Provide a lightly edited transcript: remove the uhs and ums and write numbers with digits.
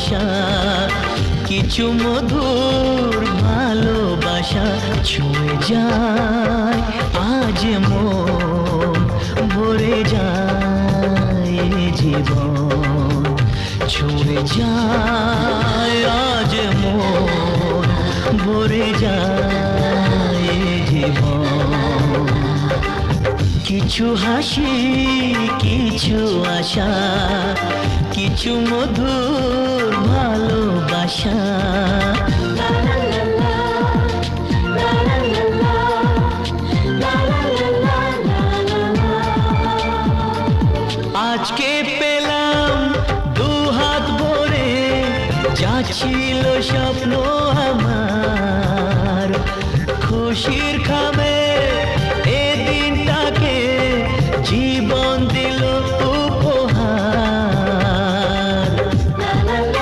ভাষা, কিছু মধুর ভালোবাসা ছুঁয়ে যায় আজ মন, ভরে যায় এ জীবন, ছুঁয়ে যায় আজ মন, ভরে যায় এ জীবন। কিছু হাসি, কিছু আশা, কিছু মধুর ভালোবাসা। আজকে পেলাম দু হাত ভরে, যা ছিল স্বপ্ন আমার, খুশির খাবার